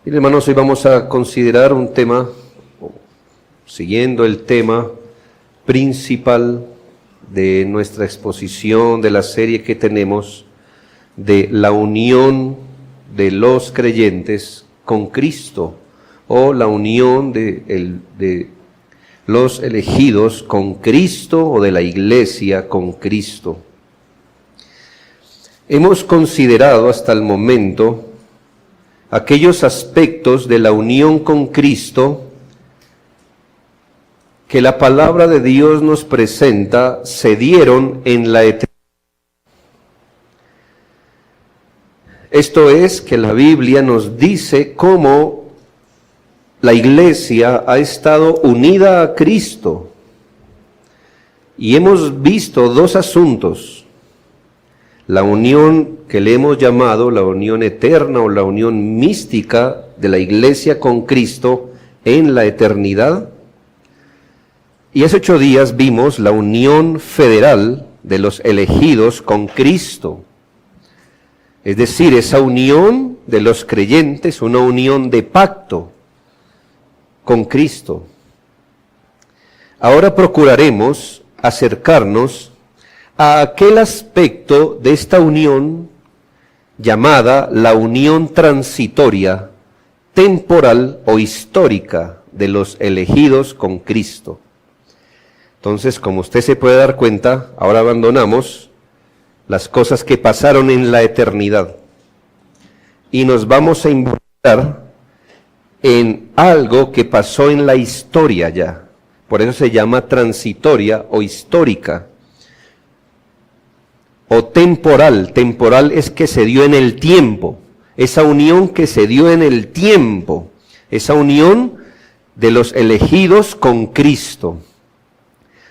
Bien, hermanos, hoy vamos a considerar un tema, siguiendo el tema principal de nuestra exposición, de la serie que tenemos, de la unión de los creyentes con Cristo, o la unión de los elegidos con Cristo, o de la iglesia con Cristo. Hemos considerado hasta el momento aquellos aspectos de la unión con Cristo que la palabra de Dios nos presenta se dieron en la eternidad. Esto es, que la Biblia nos dice cómo la iglesia ha estado unida a Cristo. Y hemos visto dos asuntos: la unión que le hemos llamado la unión eterna o la unión mística de la iglesia con Cristo en la eternidad. Y hace 8 días vimos la unión federal de los elegidos con Cristo. Es decir, esa unión de los creyentes, una unión de pacto con Cristo. Ahora procuraremos acercarnos a aquel aspecto de esta unión llamada la unión transitoria, temporal o histórica de los elegidos con Cristo. Entonces, como usted se puede dar cuenta, ahora abandonamos las cosas que pasaron en la eternidad y nos vamos a involucrar en algo que pasó en la historia ya. Por eso se llama transitoria o histórica. O temporal. Temporal es que se dio en el tiempo. Esa unión que se dio en el tiempo. Esa unión de los elegidos con Cristo.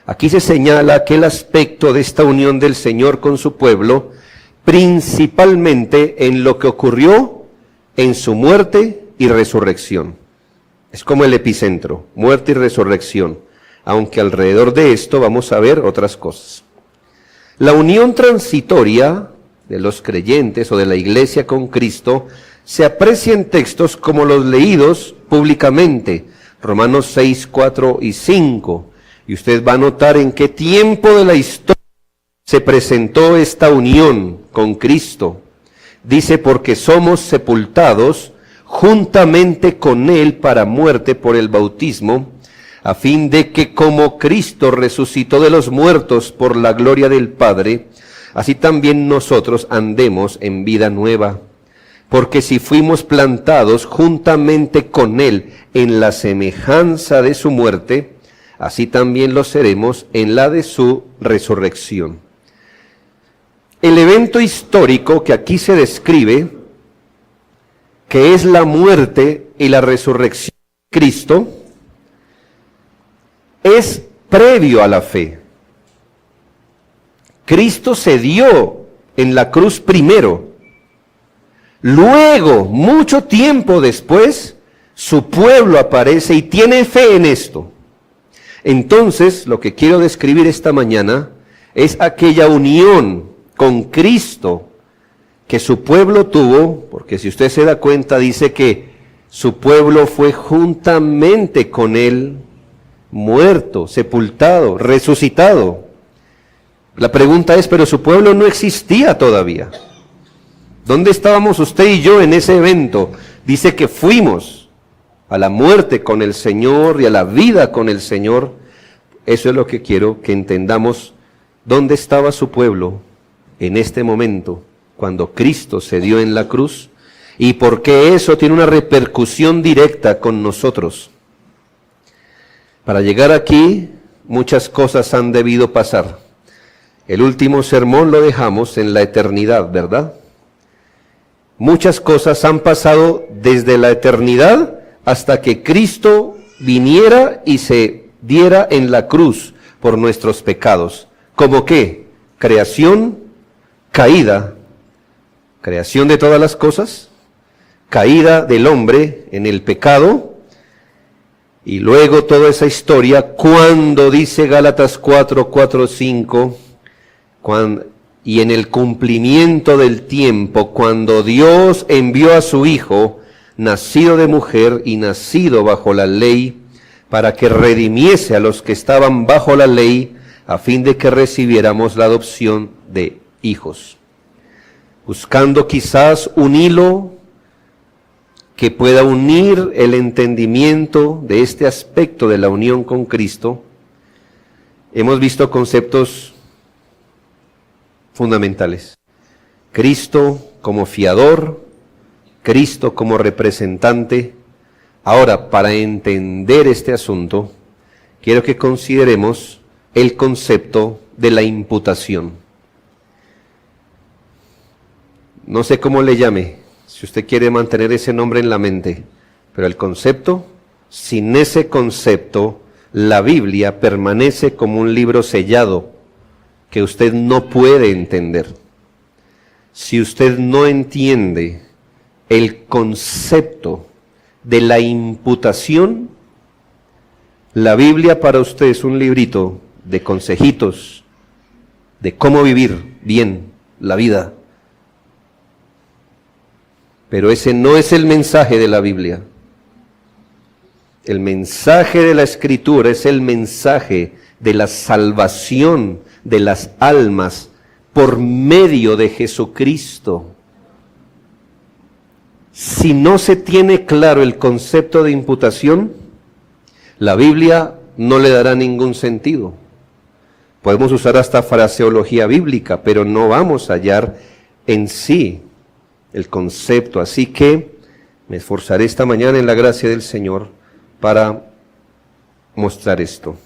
Aquí se señala aquel aspecto de esta unión del Señor con su pueblo, principalmente en lo que ocurrió en su muerte y resurrección. Es como el epicentro, muerte y resurrección. Aunque alrededor de esto vamos a ver otras cosas. La unión transitoria de los creyentes o de la iglesia con Cristo se aprecia en textos como los leídos públicamente, Romanos 6, 4 y 5. Y usted va a notar en qué tiempo de la historia se presentó esta unión con Cristo. Dice, porque somos sepultados juntamente con Él para muerte por el bautismo, a fin de que como Cristo resucitó de los muertos por la gloria del Padre, así también nosotros andemos en vida nueva. Porque si fuimos plantados juntamente con Él en la semejanza de su muerte, así también lo seremos en la de su resurrección. El evento histórico que aquí se describe, que es la muerte y la resurrección de Cristo, es previo a la fe. Cristo se dio en la cruz primero. Luego, mucho tiempo después, su pueblo aparece y tiene fe en esto. Entonces, lo que quiero describir esta mañana es aquella unión con Cristo que su pueblo tuvo, porque si usted se da cuenta, dice que su pueblo fue juntamente con Él muerto, sepultado, resucitado. La pregunta es, pero su pueblo no existía todavía. ¿Dónde estábamos usted y yo en ese evento? Dice que fuimos a la muerte con el Señor y a la vida con el Señor. Eso es lo que quiero que entendamos. ¿Dónde estaba su pueblo en este momento, cuando Cristo se dio en la cruz? Y por qué eso tiene una repercusión directa con nosotros. Para llegar aquí, muchas cosas han debido pasar. El último sermón lo dejamos en la eternidad, ¿verdad? Muchas cosas han pasado desde la eternidad hasta que Cristo viniera y se diera en la cruz por nuestros pecados. ¿Cómo qué? Creación, caída, creación de todas las cosas, caída del hombre en el pecado, y luego toda esa historia, cuando dice Gálatas 4, 4, 5, y en el cumplimiento del tiempo, cuando Dios envió a su Hijo, nacido de mujer y nacido bajo la ley, para que redimiese a los que estaban bajo la ley, a fin de que recibiéramos la adopción de hijos. Buscando quizás un hilo que pueda unir el entendimiento de este aspecto de la unión con Cristo, hemos visto conceptos fundamentales. Cristo como fiador, Cristo como representante. Ahora, para entender este asunto, quiero que consideremos el concepto de la imputación. No sé cómo le llame, si usted quiere mantener ese nombre en la mente, pero el concepto, sin ese concepto, la Biblia permanece como un libro sellado que usted no puede entender. Si usted no entiende el concepto de la imputación, la Biblia para usted es un librito de consejitos de cómo vivir bien la vida. Pero ese no es el mensaje de la Biblia. El mensaje de la Escritura es el mensaje de la salvación de las almas por medio de Jesucristo. Si no se tiene claro el concepto de imputación, la Biblia no le dará ningún sentido. Podemos usar hasta fraseología bíblica, pero no vamos a hallar en sí el concepto. Así que me esforzaré esta mañana en la gracia del Señor para mostrar esto.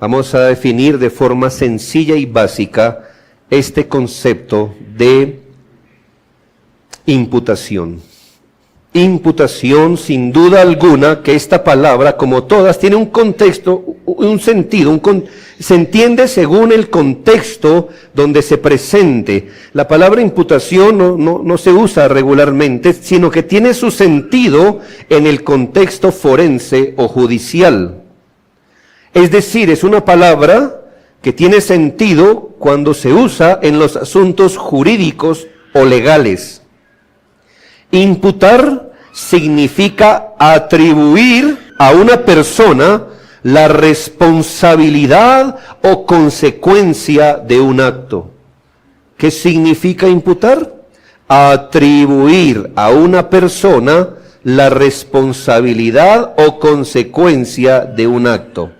Vamos a definir de forma sencilla y básica este concepto de imputación. Imputación, sin duda alguna, que esta palabra, como todas, tiene un contexto, un sentido, se entiende según el contexto donde se presente. La palabra imputación no se usa regularmente, sino que tiene su sentido en el contexto forense o judicial. Es decir, es una palabra que tiene sentido cuando se usa en los asuntos jurídicos o legales. Imputar significa atribuir a una persona la responsabilidad o consecuencia de un acto. ¿Qué significa imputar? Atribuir a una persona la responsabilidad o consecuencia de un acto.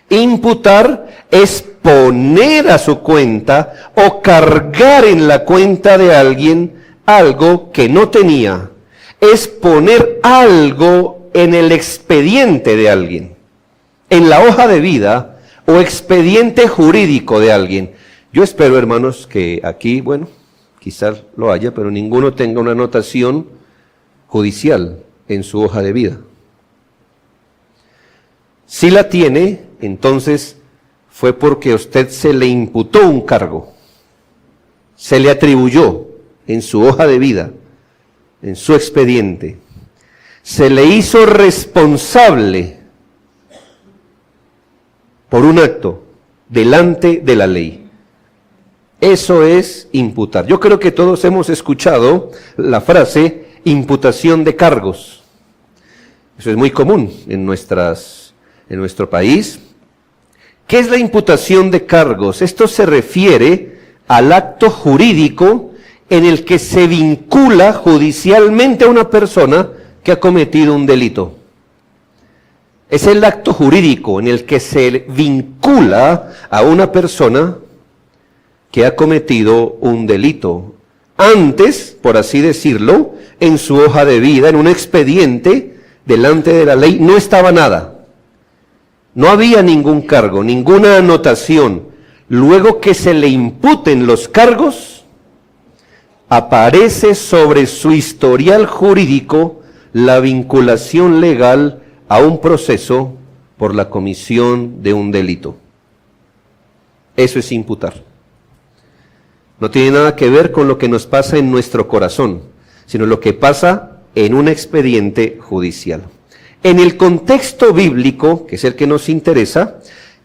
Imputar es poner a su cuenta o cargar en la cuenta de alguien algo que no tenía. Es poner algo en el expediente de alguien, en la hoja de vida o expediente jurídico de alguien. Yo espero, hermanos, que aquí, bueno, quizás lo haya, pero ninguno tenga una anotación judicial en su hoja de vida. Si la tiene, entonces fue porque a usted se le imputó un cargo, se le atribuyó en su hoja de vida, en su expediente, se le hizo responsable por un acto delante de la ley. Eso es imputar. Yo creo que todos hemos escuchado la frase imputación de cargos. Eso es muy común en nuestro país. ¿Qué es la imputación de cargos? Esto se refiere al acto jurídico en el que se vincula judicialmente a una persona que ha cometido un delito. Es el acto jurídico en el que se vincula a una persona que ha cometido un delito. Antes, por así decirlo, en su hoja de vida, en un expediente, delante de la ley, no estaba nada. No había ningún cargo, ninguna anotación. Luego que se le imputen los cargos, aparece sobre su historial jurídico la vinculación legal a un proceso por la comisión de un delito. Eso es imputar. No tiene nada que ver con lo que nos pasa en nuestro corazón, sino lo que pasa en un expediente judicial. En el contexto bíblico, que es el que nos interesa,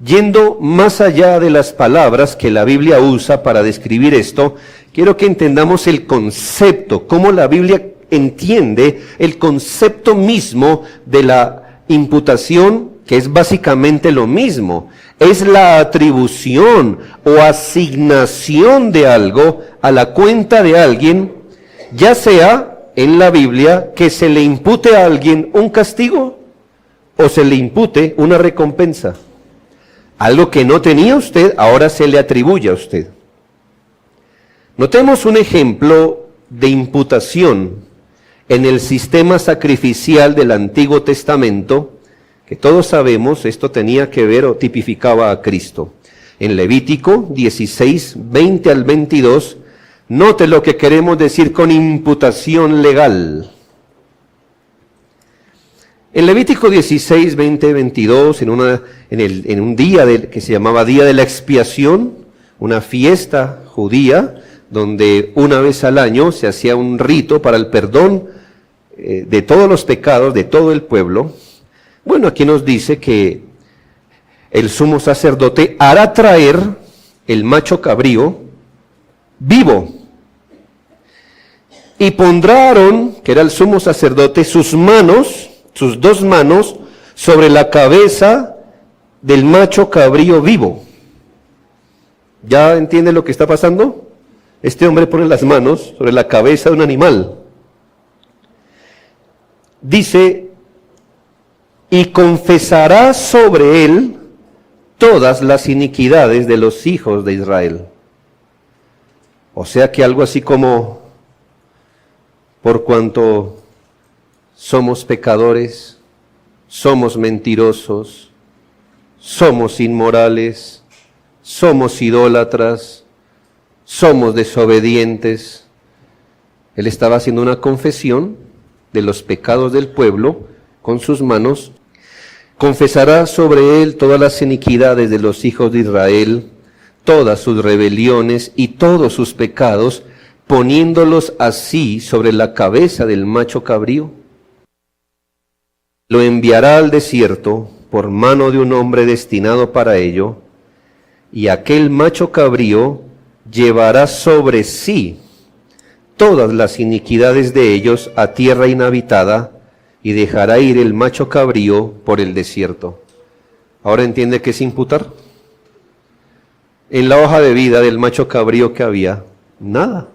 yendo más allá de las palabras que la Biblia usa para describir esto, quiero que entendamos el concepto, cómo la Biblia entiende el concepto mismo de la imputación, que es básicamente lo mismo. Es la atribución o asignación de algo a la cuenta de alguien, ya sea en la Biblia que se le impute a alguien un castigo o se le impute una recompensa. Algo que no tenía usted, ahora se le atribuye a usted. Notemos un ejemplo de imputación en el sistema sacrificial del Antiguo Testamento, que todos sabemos, esto tenía que ver o tipificaba a Cristo. En Levítico 16, 20 al 22, note lo que queremos decir con imputación legal. En Levítico 16, 20, 22, en un día que se llamaba Día de la Expiación, una fiesta judía, donde una vez al año se hacía un rito para el perdón de todos los pecados de todo el pueblo. Bueno, aquí nos dice que el sumo sacerdote hará traer el macho cabrío vivo. Y pondrá Aarón, que era el sumo sacerdote, sus dos manos, sobre la cabeza del macho cabrío vivo. ¿Ya entiende lo que está pasando? Este hombre pone las manos sobre la cabeza de un animal. Dice, y confesará sobre él todas las iniquidades de los hijos de Israel. O sea que algo así como, por cuanto somos pecadores, somos mentirosos, somos inmorales, somos idólatras, somos desobedientes. Él estaba haciendo una confesión de los pecados del pueblo con sus manos. Confesará sobre él todas las iniquidades de los hijos de Israel, todas sus rebeliones y todos sus pecados, poniéndolos así sobre la cabeza del macho cabrío. Lo enviará al desierto por mano de un hombre destinado para ello, y aquel macho cabrío llevará sobre sí todas las iniquidades de ellos a tierra inhabitada, y dejará ir el macho cabrío por el desierto. ¿Ahora entiende qué es imputar? En la hoja de vida del macho cabrío que había, nada.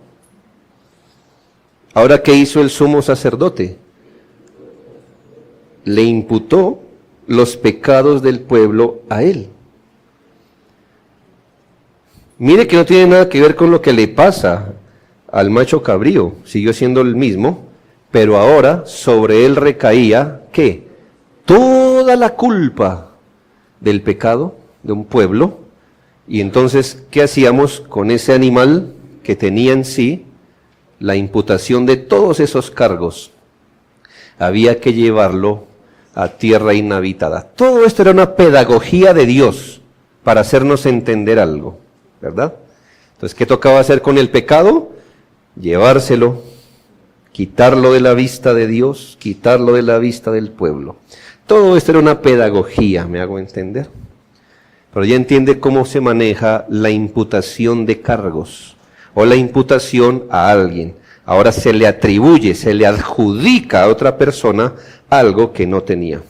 Ahora, ¿qué hizo el sumo sacerdote? Le imputó los pecados del pueblo a él. Mire que no tiene nada que ver con lo que le pasa al macho cabrío, siguió siendo el mismo, pero ahora sobre él recaía, ¿qué? Toda la culpa del pecado de un pueblo. Y entonces, ¿qué hacíamos con ese animal que tenía en sí la imputación de todos esos cargos? Había que llevarlo a tierra inhabitada. Todo esto era una pedagogía de Dios para hacernos entender algo, ¿verdad? Entonces, ¿qué tocaba hacer con el pecado? Llevárselo, quitarlo de la vista de Dios, quitarlo de la vista del pueblo. Todo esto era una pedagogía, ¿me hago entender? Pero ya entiende cómo se maneja la imputación de cargos o la imputación a alguien. Ahora se le atribuye, se le adjudica a otra persona algo que no tenía.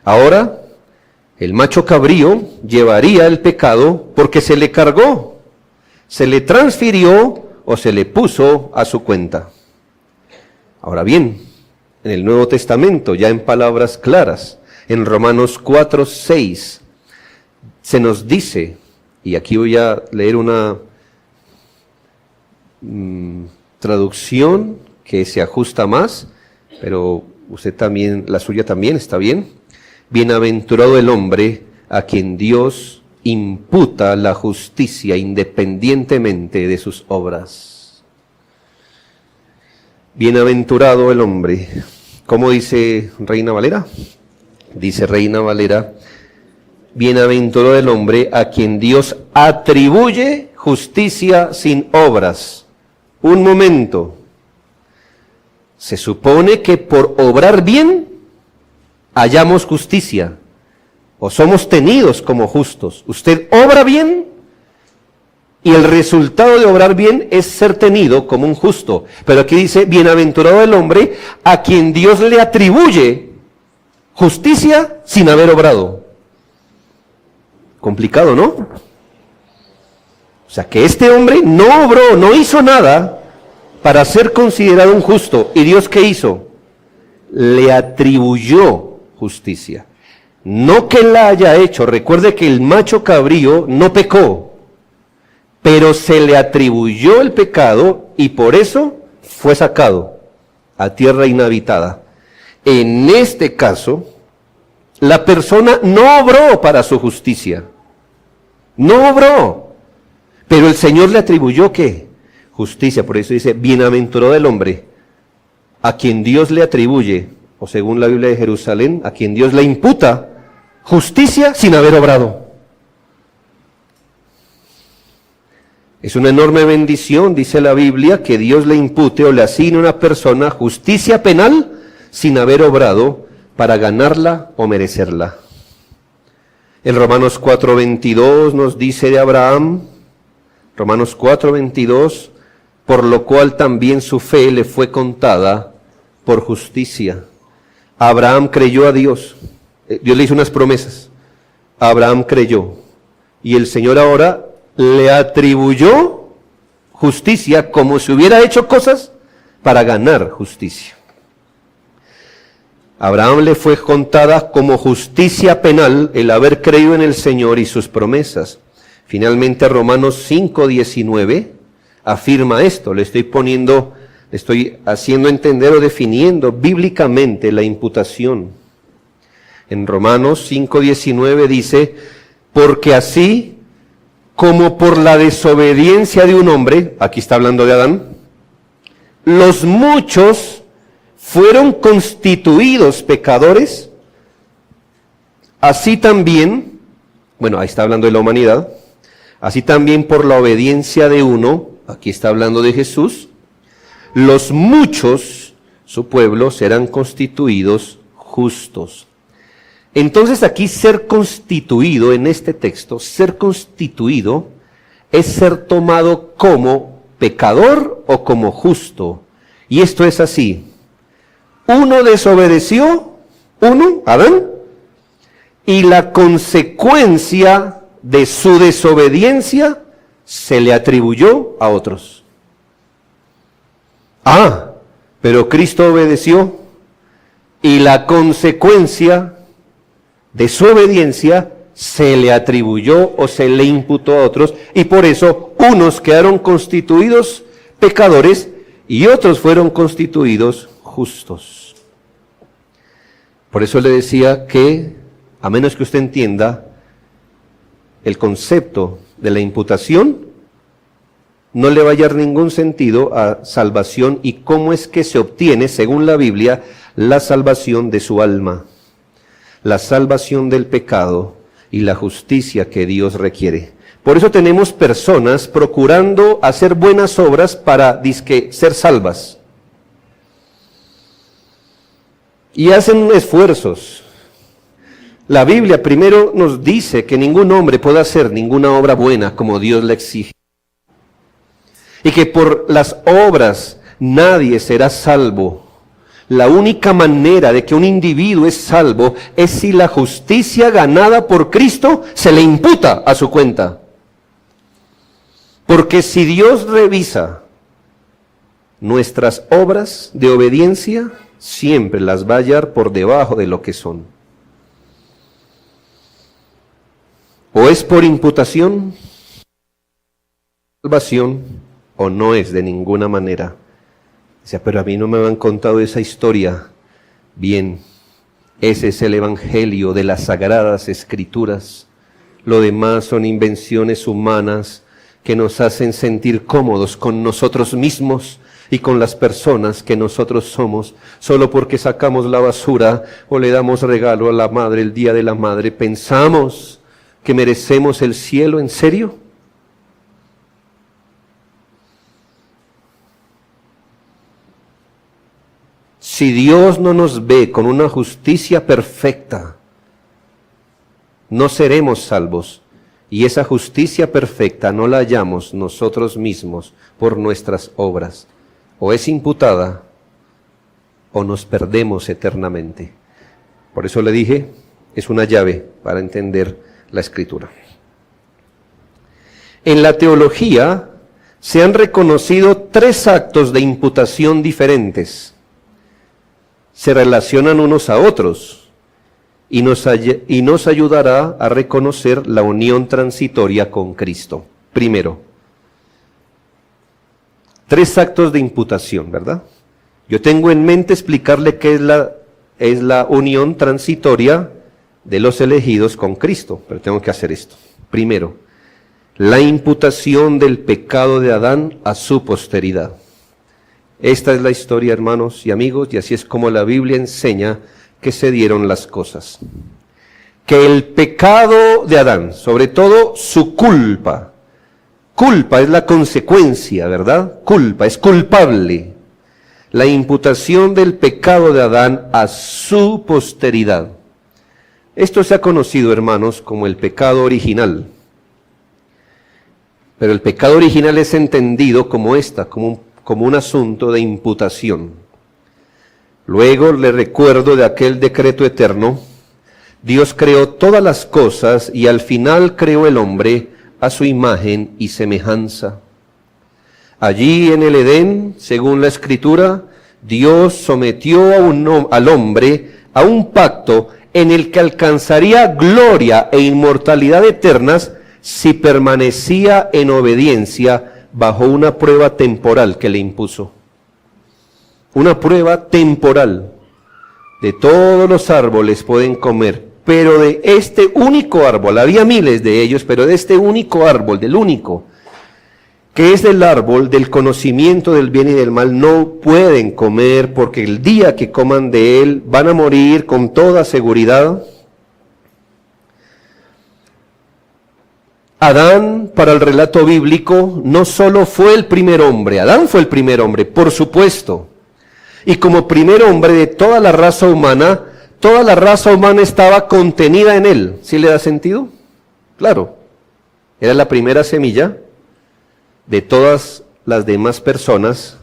Ahora, el macho cabrío llevaría el pecado porque se le cargó, se le transfirió o se le puso a su cuenta. Ahora bien, en el Nuevo Testamento, ya en palabras claras, en Romanos 4, 6, se nos dice, y aquí voy a leer una traducción que se ajusta más, pero usted también, la suya también está bien. Bienaventurado el hombre a quien Dios imputa la justicia independientemente de sus obras. Bienaventurado el hombre. ¿Cómo dice Reina Valera? Dice Reina Valera, bienaventurado el hombre a quien Dios atribuye justicia sin obras. Un momento. Se supone que por obrar bien hallamos justicia o somos tenidos como justos. ¿Usted obra bien? y el resultado de obrar bien es ser tenido como un justo. Pero aquí dice, bienaventurado el hombre a quien Dios le atribuye justicia sin haber obrado. Complicado, ¿no? O sea, que este hombre no obró, no hizo nada para ser considerado un justo. ¿Y Dios qué hizo? Le atribuyó justicia. No que la haya hecho. Recuerde que el macho cabrío no pecó, pero se le atribuyó el pecado y por eso fue sacado a tierra inhabitada. En este caso, la persona no obró para su justicia. No obró. Pero el Señor le atribuyó ¿qué? Justicia. Por eso dice, bienaventurado el hombre a quien Dios le atribuye, o según la Biblia de Jerusalén, a quien Dios le imputa justicia sin haber obrado. Es una enorme bendición, dice la Biblia, que Dios le impute o le asigne a una persona justicia penal sin haber obrado para ganarla o merecerla. En Romanos 4:22 nos dice de Abraham, Romanos 4:22, por lo cual también su fe le fue contada por justicia. Abraham creyó a Dios. Dios le hizo unas promesas. Abraham creyó. Y el Señor ahora le atribuyó justicia como si hubiera hecho cosas para ganar justicia. Abraham le fue contada como justicia penal el haber creído en el Señor y sus promesas. Finalmente Romanos 5:19 afirma esto. Le estoy haciendo entender o definiendo bíblicamente la imputación. En Romanos 5:19 dice, porque así como por la desobediencia de un hombre, aquí está hablando de Adán, los muchos fueron constituidos pecadores, así también, bueno, ahí está hablando de la humanidad, así también por la obediencia de uno, aquí está hablando de Jesús, los muchos, su pueblo, serán constituidos justos. Entonces aquí ser constituido, en este texto, ser constituido es ser tomado como pecador o como justo. Y esto es así. Uno desobedeció, Adán, y la consecuencia de su desobediencia se le atribuyó a otros. Pero Cristo obedeció y la consecuencia de su obediencia se le atribuyó o se le imputó a otros, y por eso unos quedaron constituidos pecadores y otros fueron constituidos justos. Por eso le decía que, a menos que usted entienda el concepto de la imputación, no le va a hallar ningún sentido a salvación y cómo es que se obtiene, según la Biblia, la salvación de su alma, la salvación del pecado y la justicia que Dios requiere. Por eso tenemos personas procurando hacer buenas obras para ser salvas. Y hacen esfuerzos. La Biblia primero nos dice que ningún hombre puede hacer ninguna obra buena como Dios le exige. Y que por las obras nadie será salvo. La única manera de que un individuo es salvo es si la justicia ganada por Cristo se le imputa a su cuenta. Porque si Dios revisa nuestras obras de obediencia, siempre las va a hallar por debajo de lo que son. O es por imputación, salvación, o no es de ninguna manera. Dice, pero a mí no me han contado esa historia. Bien, ese es el evangelio de las sagradas escrituras. Lo demás son invenciones humanas que nos hacen sentir cómodos con nosotros mismos y con las personas que nosotros somos, solo porque sacamos la basura o le damos regalo a la madre el día de la madre. ¿Pensamos que merecemos el cielo? ¿En serio? Si Dios no nos ve con una justicia perfecta, no seremos salvos. Y esa justicia perfecta no la hallamos nosotros mismos por nuestras obras. O es imputada o nos perdemos eternamente. Por eso le dije, es una llave para entender la Escritura. En la teología se han reconocido 3 actos de imputación diferentes. Se relacionan unos a otros y nos ayudará a reconocer la unión transitoria con Cristo. Primero, 3 actos de imputación, ¿verdad? Yo tengo en mente explicarle qué es la unión transitoria de los elegidos con Cristo, pero tengo que hacer esto. Primero, la imputación del pecado de Adán a su posteridad. Esta es la historia, hermanos y amigos, y así es como la Biblia enseña que se dieron las cosas. Que el pecado de Adán, sobre todo su culpa es la consecuencia, ¿verdad? Culpa, es culpable. La imputación del pecado de Adán a su posteridad. Esto se ha conocido, hermanos, como el pecado original. Pero el pecado original es entendido como un asunto de imputación. Luego le recuerdo de aquel decreto eterno. Dios creó todas las cosas y al final creó el hombre a su imagen y semejanza. Allí en el Edén, según la Escritura, Dios sometió al hombre a un pacto en el que alcanzaría gloria e inmortalidad eternas si permanecía en obediencia bajo una prueba temporal que le impuso. Una prueba temporal. De todos los árboles pueden comer, pero de este único árbol, había miles de ellos, pero de este único árbol, del único, que es el árbol del conocimiento del bien y del mal, no pueden comer, porque el día que coman de él van a morir con toda seguridad. Adán, para el relato bíblico, no solo fue el primer hombre, Adán fue el primer hombre, por supuesto. Y como primer hombre de toda la raza humana estaba contenida en él. ¿Sí le da sentido? Claro, era la primera semilla de todas las demás personas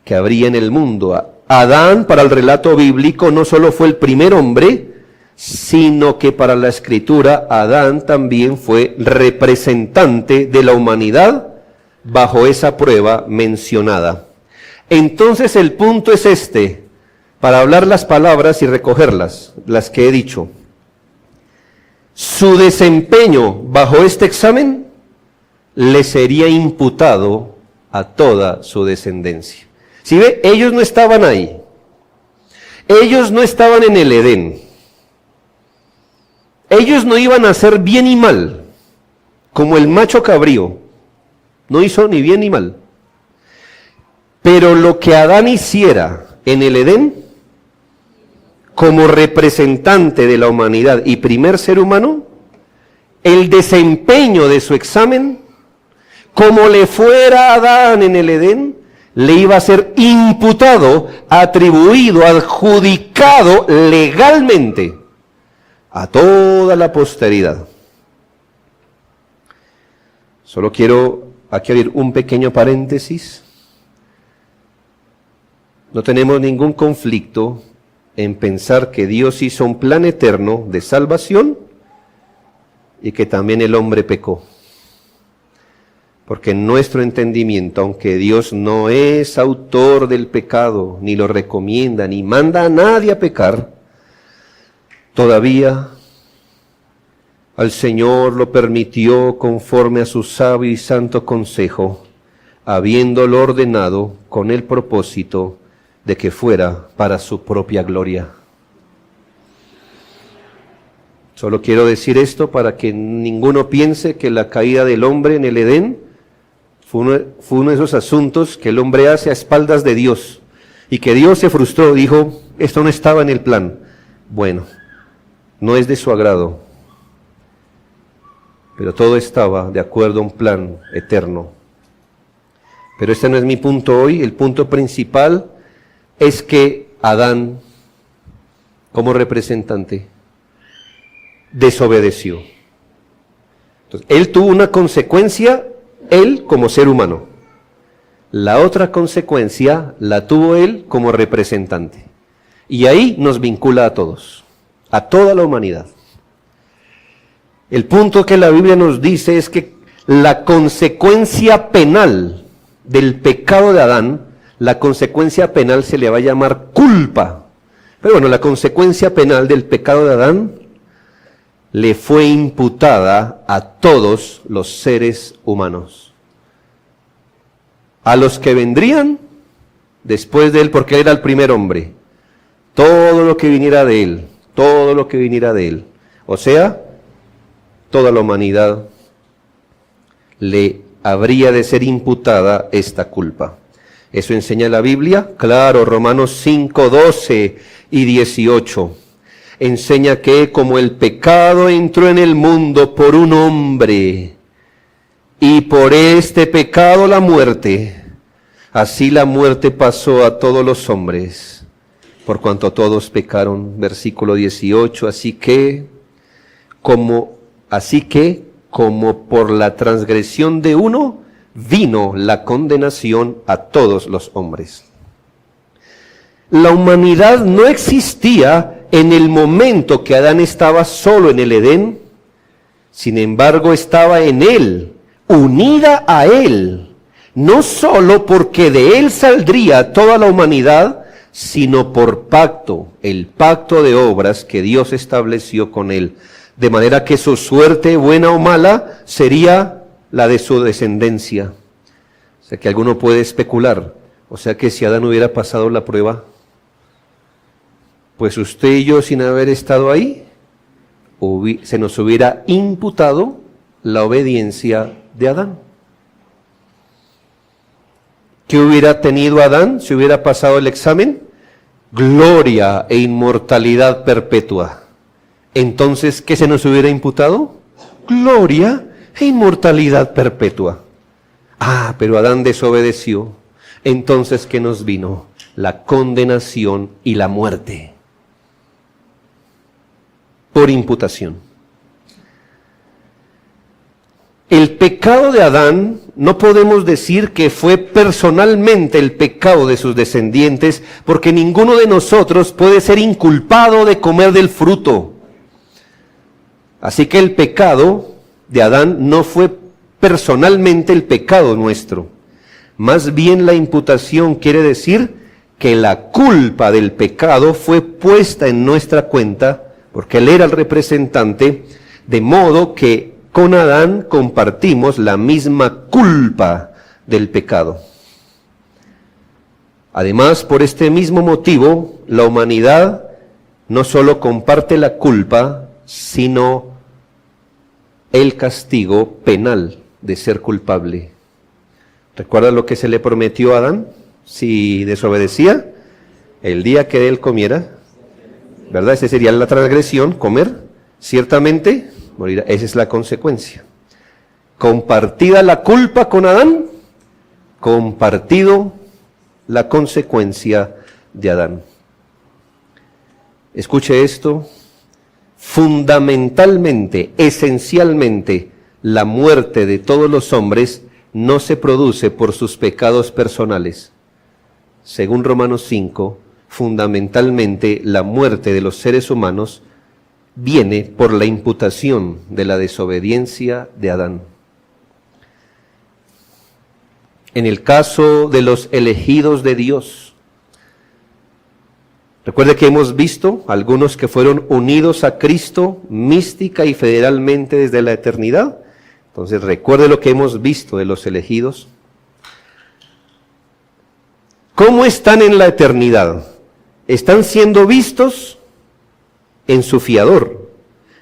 que habría en el mundo. Adán, para el relato bíblico, no solo fue el primer hombre, sino que para la Escritura, Adán también fue representante de la humanidad bajo esa prueba mencionada. Entonces el punto es este, para hablar las palabras y recogerlas, las que he dicho. Su desempeño bajo este examen le sería imputado a toda su descendencia. Si ve, ellos no estaban ahí. Ellos no estaban en el Edén. Ellos no iban a hacer bien y mal, como el macho cabrío. No hizo ni bien ni mal. Pero lo que Adán hiciera en el Edén, como representante de la humanidad y primer ser humano, el desempeño de su examen, como le fuera a Adán en el Edén, le iba a ser imputado, atribuido, adjudicado legalmente a toda la posteridad. Solo quiero aquí abrir un pequeño paréntesis. No tenemos ningún conflicto en pensar que Dios hizo un plan eterno de salvación y que también el hombre pecó. Porque en nuestro entendimiento, aunque Dios no es autor del pecado, ni lo recomienda, ni manda a nadie a pecar, todavía al Señor lo permitió conforme a su sabio y santo consejo, habiéndolo ordenado con el propósito de que fuera para su propia gloria. Solo quiero decir esto para que ninguno piense que la caída del hombre en el Edén fue uno de esos asuntos que el hombre hace a espaldas de Dios y que Dios se frustró, dijo, esto no estaba en el plan. Bueno, no es de su agrado, pero todo estaba de acuerdo a un plan eterno. Pero este no es mi punto hoy. El punto principal es que Adán, como representante, desobedeció. Entonces, él tuvo una consecuencia, él como ser humano. La otra consecuencia la tuvo él como representante. Y ahí nos vincula a todos, a toda la humanidad. El punto que la Biblia nos dice es que la consecuencia penal del pecado de Adán, la consecuencia penal se le va a llamar culpa. Pero bueno, la consecuencia penal del pecado de Adán le fue imputada a todos los seres humanos. A los que vendrían después de él, porque él era el primer hombre. Todo lo que viniera de él, todo lo que viniera de él. O sea, toda la humanidad le habría de ser imputada esta culpa. Eso enseña la Biblia, claro, Romanos 5, 12 y 18. Enseña que como el pecado entró en el mundo por un hombre, y por este pecado la muerte, así la muerte pasó a todos los hombres, por cuanto todos pecaron. Versículo 18, así que como por la transgresión de uno, vino la condenación a todos los hombres. La humanidad no existía en el momento que Adán estaba solo en el Edén, sin embargo estaba en él, unida a él, no solo porque de él saldría toda la humanidad, sino por pacto, el pacto de obras que Dios estableció con él, de manera que su suerte, buena o mala, sería la de su descendencia. O sea que alguno puede especular, o sea que si Adán hubiera pasado la prueba, pues usted y yo, sin haber estado ahí, se nos hubiera imputado la obediencia de Adán. ¿Qué hubiera tenido Adán si hubiera pasado el examen? Gloria e inmortalidad perpetua. Entonces, ¿qué se nos hubiera imputado? Gloria e inmortalidad perpetua. Ah, pero Adán desobedeció. Entonces, ¿qué nos vino? La condenación y la muerte. Por imputación. El pecado de Adán, no podemos decir que fue personalmente el pecado de sus descendientes, porque ninguno de nosotros puede ser inculpado de comer del fruto. Así que el pecado de Adán no fue personalmente el pecado nuestro. Más bien la imputación quiere decir que la culpa del pecado fue puesta en nuestra cuenta, porque él era el representante, de modo que con Adán compartimos la misma culpa del pecado. Además, por este mismo motivo, la humanidad no solo comparte la culpa, sino el castigo penal de ser culpable. ¿Recuerda lo que se le prometió a Adán si desobedecía? El día que de él comiera, ¿verdad? Esa sería la transgresión, comer, ciertamente morirá. Esa es la consecuencia. Compartida la culpa con Adán, compartido la consecuencia de Adán. Escuche esto, fundamentalmente, esencialmente, la muerte de todos los hombres no se produce por sus pecados personales. Según Romanos 5, fundamentalmente la muerte de los seres humanos viene por la imputación de la desobediencia de Adán. En el caso de los elegidos de Dios, recuerde que hemos visto algunos que fueron unidos a Cristo mística y federalmente desde la eternidad. Entonces recuerde lo que hemos visto de los elegidos. ¿Cómo están en la eternidad? Están siendo vistos en su fiador.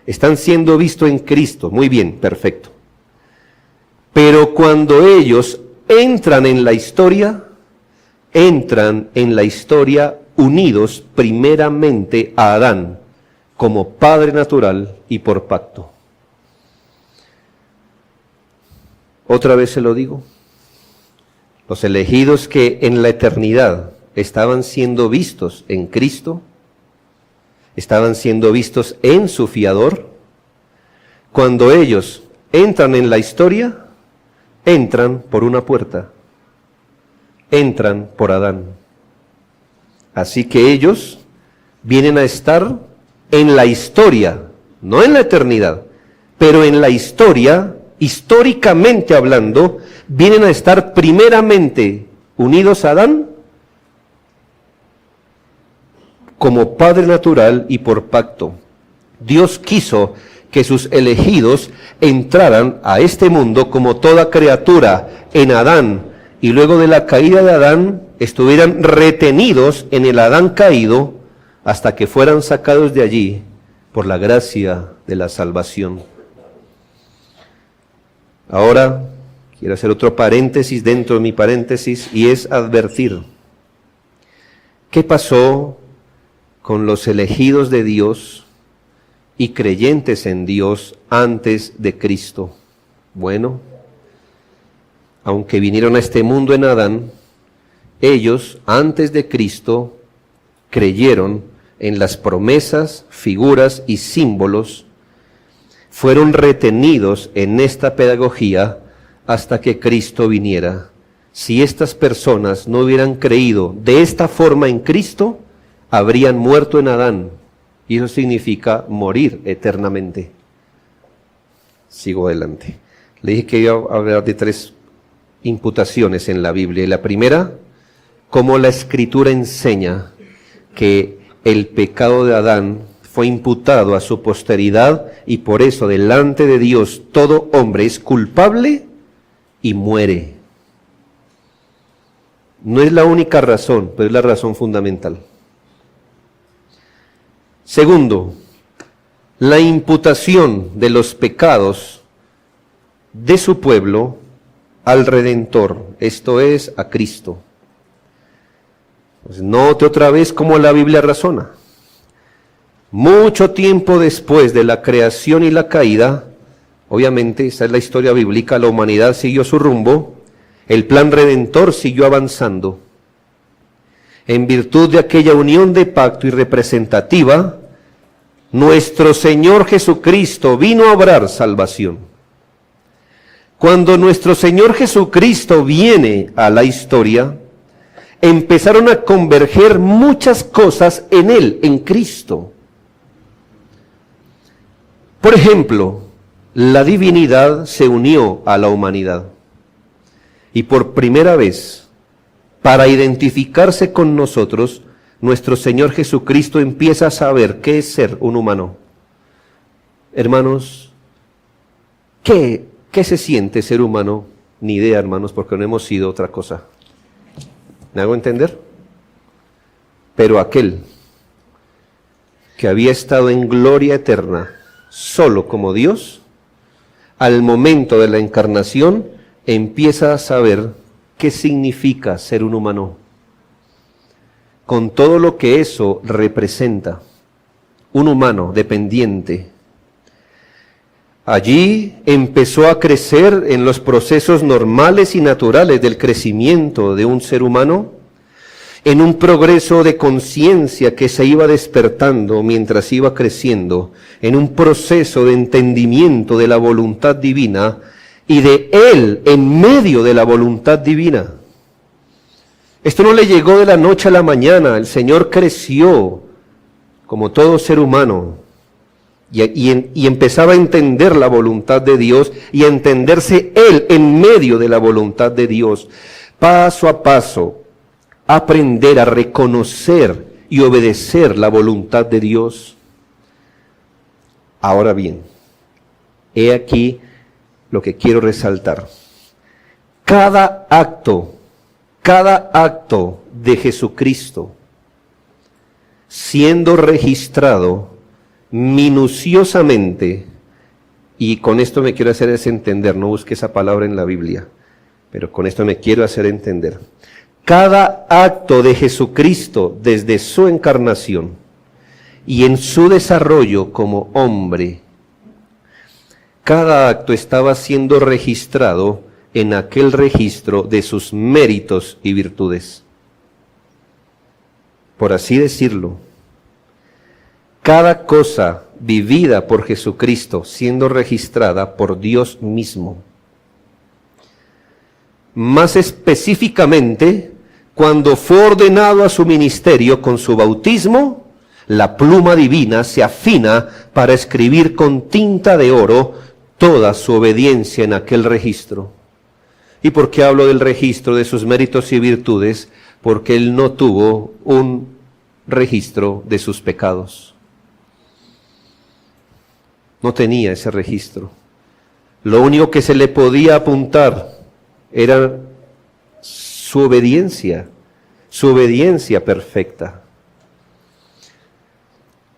Están siendo vistos en Cristo. Muy bien, perfecto. Pero cuando ellos entran en la historia unidos primeramente a Adán como padre natural y por pacto. Otra vez se lo digo. Los elegidos que en la eternidad estaban siendo vistos en Cristo, estaban siendo vistos en su fiador, cuando ellos entran en la historia, entran por una puerta, entran por Adán. Así que ellos vienen a estar en la historia, no en la eternidad, pero en la historia, históricamente hablando, vienen a estar primeramente unidos a Adán como padre natural y por pacto. Dios quiso que sus elegidos entraran a este mundo como toda criatura en Adán, y luego de la caída de Adán estuvieran retenidos en el Adán caído hasta que fueran sacados de allí por la gracia de la salvación. Ahora quiero hacer otro paréntesis dentro de mi paréntesis, y es advertir. ¿Qué pasó con los elegidos de Dios y creyentes en Dios antes de Cristo? Bueno, aunque vinieron a este mundo en Adán, ellos antes de Cristo creyeron en las promesas, figuras y símbolos, fueron retenidos en esta pedagogía hasta que Cristo viniera. Si estas personas no hubieran creído de esta forma en Cristo, habrían muerto en Adán, y eso significa morir eternamente. Sigo adelante. Le dije que iba a hablar de 3 imputaciones en la Biblia. Y la primera, cómo la Escritura enseña que el pecado de Adán fue imputado a su posteridad, y por eso delante de Dios todo hombre es culpable y muere. No es la única razón, pero es la razón fundamental. Segundo, la imputación de los pecados de su pueblo al Redentor, esto es, a Cristo. Pues note otra vez cómo la Biblia razona. Mucho tiempo después de la creación y la caída, obviamente, esta es la historia bíblica, la humanidad siguió su rumbo, el plan redentor siguió avanzando. En virtud de aquella unión de pacto y representativa, nuestro Señor Jesucristo vino a obrar salvación. Cuando nuestro Señor Jesucristo viene a la historia, empezaron a converger muchas cosas en Él, en Cristo. Por ejemplo, la divinidad se unió a la humanidad. Y por primera vez, para identificarse con nosotros, nuestro Señor Jesucristo empieza a saber qué es ser un humano. Hermanos, ¿qué se siente ser humano? Ni idea, hermanos, porque no hemos sido otra cosa. ¿Me hago entender? Pero aquel que había estado en gloria eterna, solo como Dios, al momento de la encarnación, empieza a saber qué significa ser un humano, con todo lo que eso representa. Un humano dependiente. Allí empezó a crecer en los procesos normales y naturales del crecimiento de un ser humano, en un progreso de conciencia que se iba despertando mientras iba creciendo, en un proceso de entendimiento de la voluntad divina y de Él en medio de la voluntad divina. Esto no le llegó de la noche a la mañana. El Señor creció como todo ser humano y empezaba a entender la voluntad de Dios y a entenderse Él en medio de la voluntad de Dios. Paso a paso, aprender a reconocer y obedecer la voluntad de Dios. Ahora bien, he aquí lo que quiero resaltar. Cada acto de Jesucristo siendo registrado minuciosamente, y con esto me quiero hacer entender, no busque esa palabra en la Biblia, pero con esto me quiero hacer entender. Cada acto de Jesucristo desde su encarnación y en su desarrollo como hombre, cada acto estaba siendo registrado en aquel registro de sus méritos y virtudes. Por así decirlo, cada cosa vivida por Jesucristo, siendo registrada por Dios mismo. Más específicamente, cuando fue ordenado a su ministerio con su bautismo, la pluma divina se afina para escribir con tinta de oro toda su obediencia en aquel registro. ¿Y por qué hablo del registro de sus méritos y virtudes? Porque él no tuvo un registro de sus pecados. No tenía ese registro. Lo único que se le podía apuntar era su obediencia perfecta.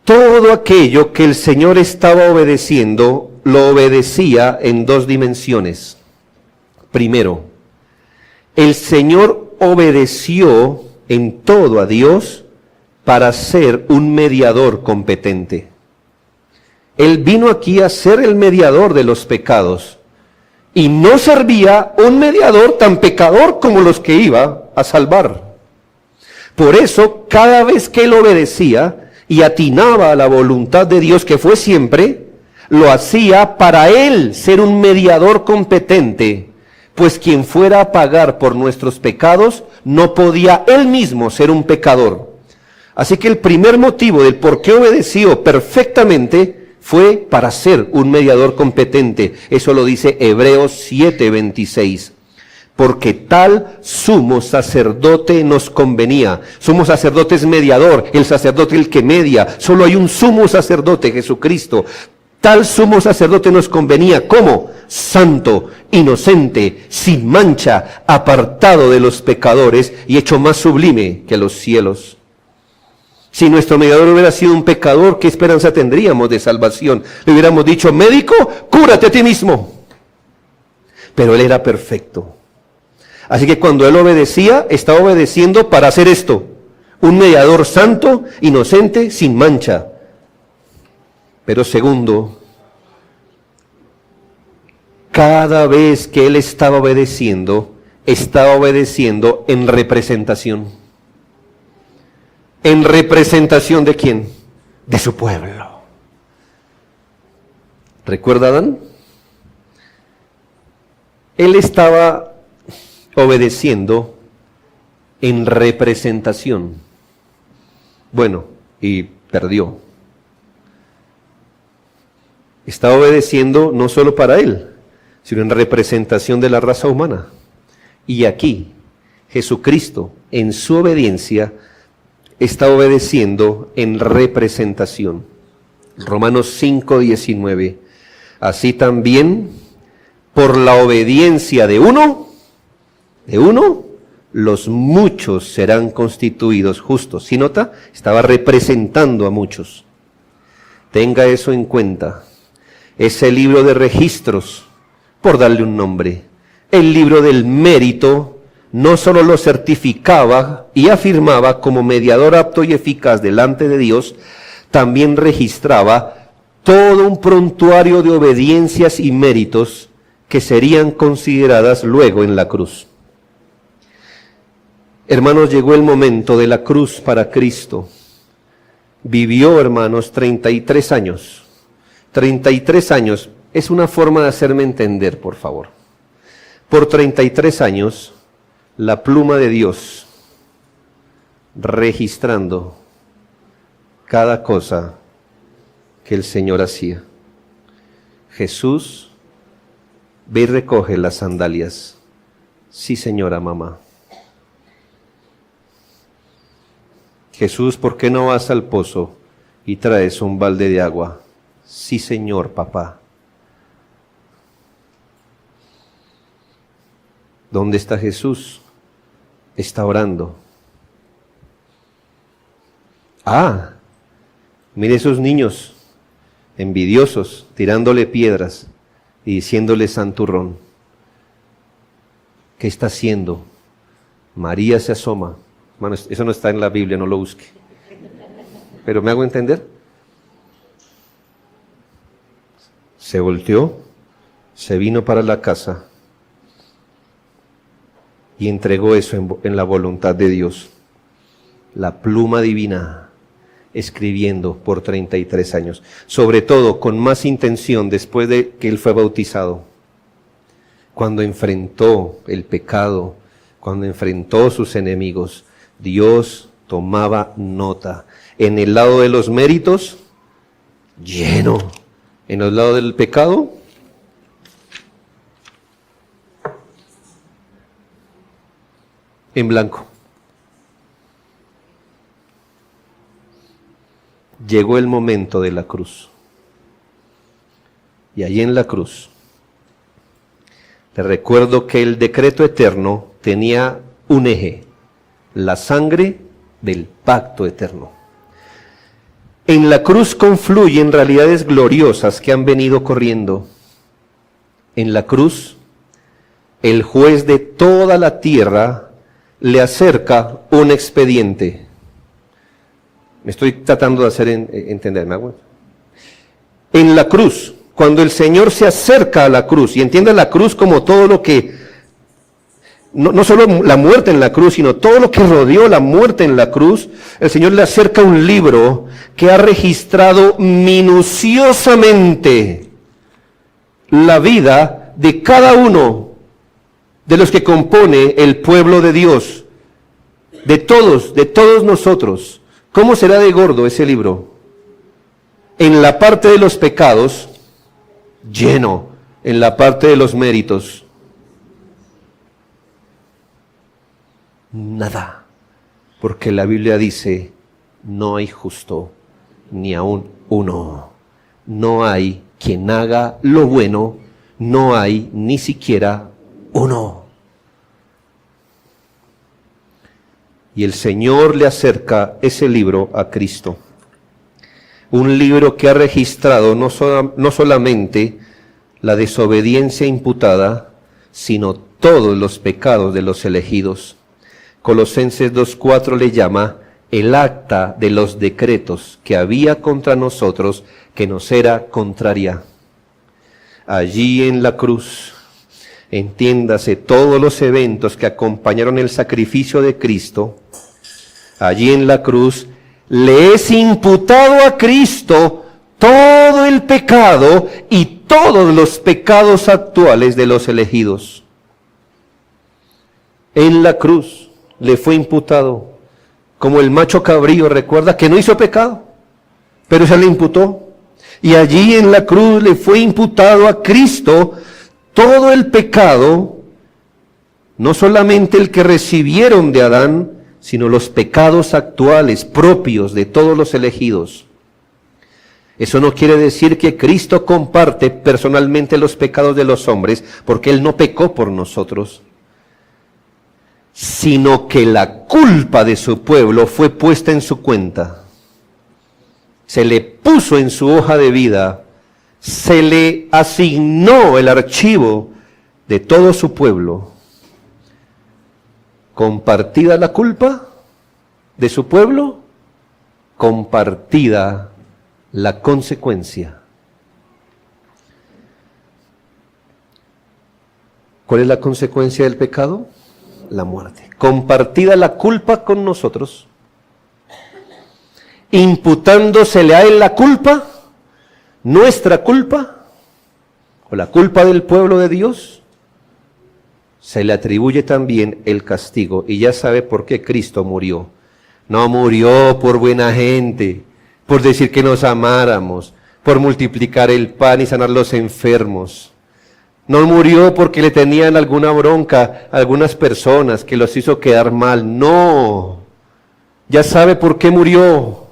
Todo aquello que el Señor estaba obedeciendo, lo obedecía en dos dimensiones. Primero, el Señor obedeció en todo a Dios para ser un mediador competente. Él vino aquí a ser el mediador de los pecados y no servía un mediador tan pecador como los que iba a salvar. Por eso, cada vez que él obedecía y atinaba a la voluntad de Dios, que fue siempre, lo hacía para él ser un mediador competente, pues quien fuera a pagar por nuestros pecados no podía él mismo ser un pecador. Así que el primer motivo del por qué obedeció perfectamente fue para ser un mediador competente. Eso lo dice Hebreos 7:26. Porque tal sumo sacerdote nos convenía. Sumo sacerdote es mediador, el sacerdote el que media. Solo hay un sumo sacerdote, Jesucristo. Tal sumo sacerdote nos convenía. ¿Cómo? Santo, inocente, sin mancha, apartado de los pecadores y hecho más sublime que los cielos. Si nuestro mediador hubiera sido un pecador, ¿qué esperanza tendríamos de salvación? Le hubiéramos dicho, médico, cúrate a ti mismo. Pero él era perfecto. Así que cuando él obedecía, estaba obedeciendo para hacer esto. Un mediador santo, inocente, sin mancha. Pero segundo, cada vez que él estaba obedeciendo en representación. ¿En representación de quién? De su pueblo. ¿Recuerda Adán? Él estaba obedeciendo en representación. Bueno, y perdió. Estaba obedeciendo no solo para él, sino en representación de la raza humana. Y aquí, Jesucristo, en su obediencia, está obedeciendo en representación. Romanos 5:19. Así también, por la obediencia de uno, los muchos serán constituidos justos. ¿Sí nota? Estaba representando a muchos. Tenga eso en cuenta. Ese libro de registros, por darle un nombre, el libro del mérito, no solo lo certificaba y afirmaba como mediador apto y eficaz delante de Dios, también registraba todo un prontuario de obediencias y méritos que serían consideradas luego en la cruz. Hermanos, llegó el momento de la cruz para Cristo. Vivió, hermanos, 33 años. 33 años. Es una forma de hacerme entender, por favor. Por 33 años, la pluma de Dios, registrando cada cosa que el Señor hacía. Jesús, ve y recoge las sandalias. Sí, señora, mamá. Jesús, ¿por qué no vas al pozo y traes un balde de agua? Sí, señor, papá. ¿Dónde está Jesús? Está orando. Ah, mire esos niños envidiosos tirándole piedras y diciéndole santurrón. ¿Qué está haciendo? María se asoma. Bueno, eso no está en la Biblia, no lo busque. ¿Pero me hago entender? Se volteó, se vino para la casa y entregó eso en la voluntad de Dios. La pluma divina escribiendo por 33 años, sobre todo con más intención después de que él fue bautizado, cuando enfrentó el pecado, cuando enfrentó sus enemigos. Dios tomaba nota. En el lado de los méritos, lleno. En el lado del pecado, en blanco. Llegó el momento de la cruz. Y allí en la cruz, te recuerdo que el decreto eterno tenía un eje: la sangre del pacto eterno. En la cruz confluyen realidades gloriosas que han venido corriendo. En la cruz, el juez de toda la tierra le acerca un expediente. Me estoy tratando de hacer entenderme. En la cruz, cuando el Señor se acerca a la cruz, y entienda la cruz como todo lo que, no solo la muerte en la cruz, sino todo lo que rodeó la muerte en la cruz, el Señor le acerca un libro que ha registrado minuciosamente la vida de cada uno de los que compone el pueblo de Dios, de todos nosotros. ¿Cómo será de gordo ese libro? En la parte de los pecados, lleno. En la parte de los méritos, nada. Porque la Biblia dice, no hay justo, ni aun uno. No hay quien haga lo bueno, no hay ni siquiera uno. Y el Señor le acerca ese libro a Cristo. Un libro que ha registrado no solamente la desobediencia imputada, sino todos los pecados de los elegidos. Colosenses 2:4 le llama el acta de los decretos que había contra nosotros, que nos era contraria. Allí en la cruz, entiéndase todos los eventos que acompañaron el sacrificio de Cristo. Allí en la cruz le es imputado a Cristo todo el pecado y todos los pecados actuales de los elegidos. En la cruz le fue imputado, como el macho cabrío, recuerda que no hizo pecado, pero se le imputó. Y allí en la cruz le fue imputado a Cristo todo el pecado, no solamente el que recibieron de Adán, sino los pecados actuales propios de todos los elegidos. Eso no quiere decir que Cristo comparte personalmente los pecados de los hombres, porque Él no pecó por nosotros, sino que la culpa de su pueblo fue puesta en su cuenta. Se le puso en su hoja de vida, se le asignó el archivo de todo su pueblo. Compartida la culpa de su pueblo, compartida la consecuencia. ¿Cuál es la consecuencia del pecado? La muerte. Compartida la culpa con nosotros, imputándosele a Él la culpa, nuestra culpa, o la culpa del pueblo de Dios, se le atribuye también el castigo. Y ya sabe por qué Cristo murió. No murió por buena gente, por decir que nos amáramos, por multiplicar el pan y sanar los enfermos. No murió porque le tenían alguna bronca a algunas personas que los hizo quedar mal. No. Ya sabe por qué murió.